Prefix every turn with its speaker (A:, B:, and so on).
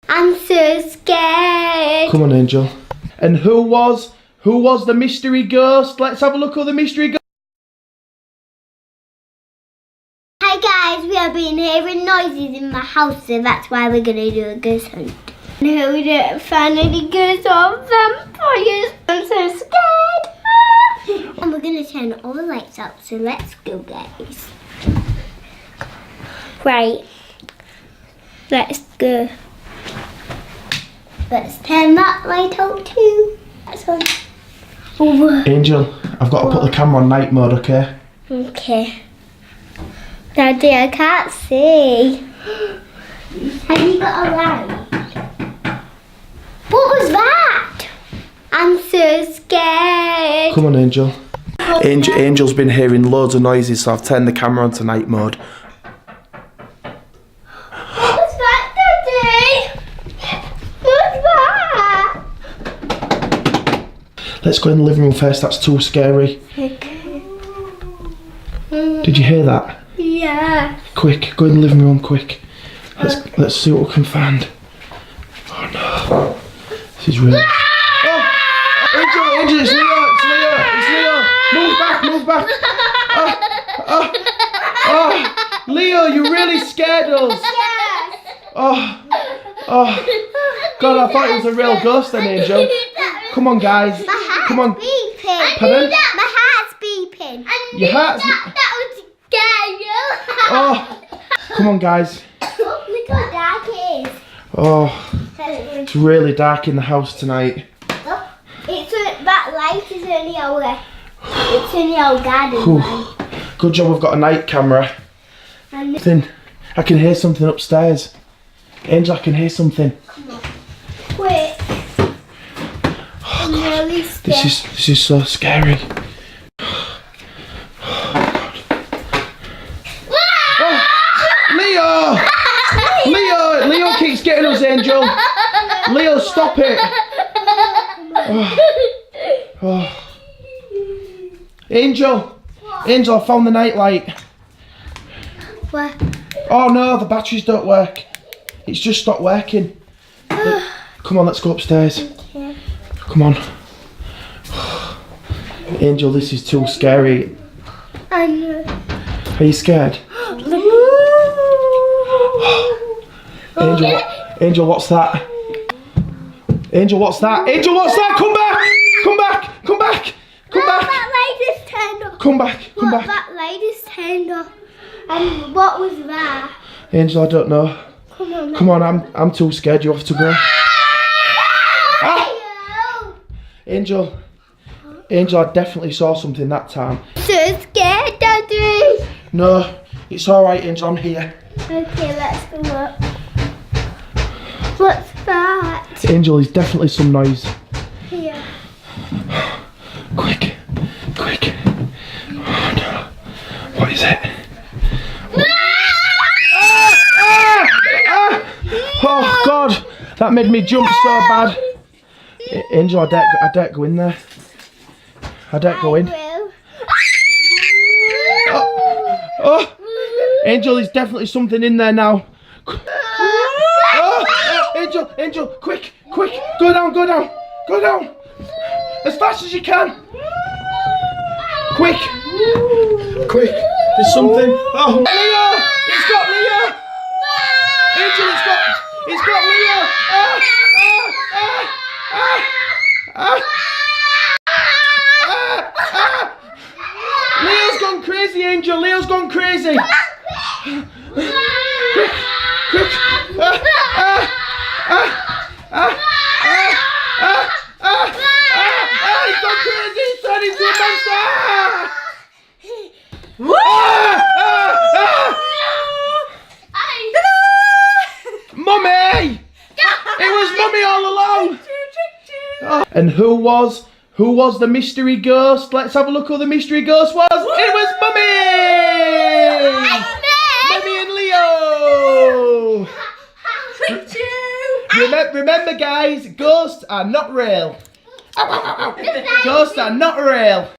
A: I'm so scared.
B: Come on, Angel. And who was the mystery ghost? Let's have a look at the mystery ghost.
A: Hi guys, we have been hearing noises in my house, so that's why we're gonna do a ghost hunt. No, we don't find any ghosts or vampires. I'm so scared. And we're gonna turn all the lights out, so let's go, guys. Right, let's go. Let's turn that light out too. That's one. Oh.
B: Angel, I've got to put the camera on night mode, okay?
A: Okay. Daddy, I can't see. Have you got a light? What was that? I'm so scared.
B: Come on, Angel. Angel's been hearing loads of noises, so I've turned the camera on to night mode.
A: What's that, Daddy? What's that?
B: Let's go in the living room first, that's too scary.
A: Okay.
B: Did you hear that?
A: Yeah.
B: Quick, go in the living room, quick. Let's see what we can find. Oh no. This is really... Oh! Angel, it's Leo, it's Leo. Move back. Oh, Leo, you really scared us.
A: Yes.
B: Oh, God, I thought it was a real ghost then, Angel. Come on, guys.
A: My heart's
B: Come on.
A: beeping.
B: Pardon?
A: My heart's beeping.
B: Your heart's...
A: That would scare you.
B: Oh, come on, guys.
A: Oh, look how dark it is.
B: Oh, it's really dark in the house tonight.
A: That light is only our garden light.
B: Good job we've got a night camera. I can hear something upstairs. Angel, I can hear something.
A: Come on. Quick.
B: Oh, God. This is so scary. Leo keeps getting us, Angel. Leo, stop it. Oh. Angel, I found the night light.
A: Where?
B: Oh no, the batteries don't work. It's just stopped working. Come on, let's go upstairs.
A: Okay.
B: Come on. Angel, this is too scary.
A: I know.
B: Are you scared? Angel, what's that? Angel, what's that? Angel, what's that? Come back!
A: That light is turned off.
B: Come back.
A: That light is turned off. And what was that?
B: Angel, I don't know. Come on, I'm too scared. You have to go. Ah! Angel, I definitely saw something that time.
A: So scared, Daddy.
B: No, it's alright, Angel, I'm here.
A: Okay, let's go up. What's that?
B: Angel, there's definitely some noise.
A: Here.
B: Quick. Oh no. What is it? Oh God, that made me jump so bad. Angel, I dare go in there. I dare go in.
A: Will.
B: Oh, Angel, there's definitely something in there now. Angel, quick, go down. As fast as you can. Quick, there's something. Oh, Leo, it's got Leo. Angel, it's got Leo. Leo's gone crazy, Angel, Leo's gone crazy. Quick. He's gone crazy, he's turned into a monster. Mummy! It was Mummy all along. Oh. And who was the mystery ghost? Let's have a look who the mystery ghost was. It was Mummy! Mummy and Leo! Remember guys, ghosts are not real. Ghosts are not real.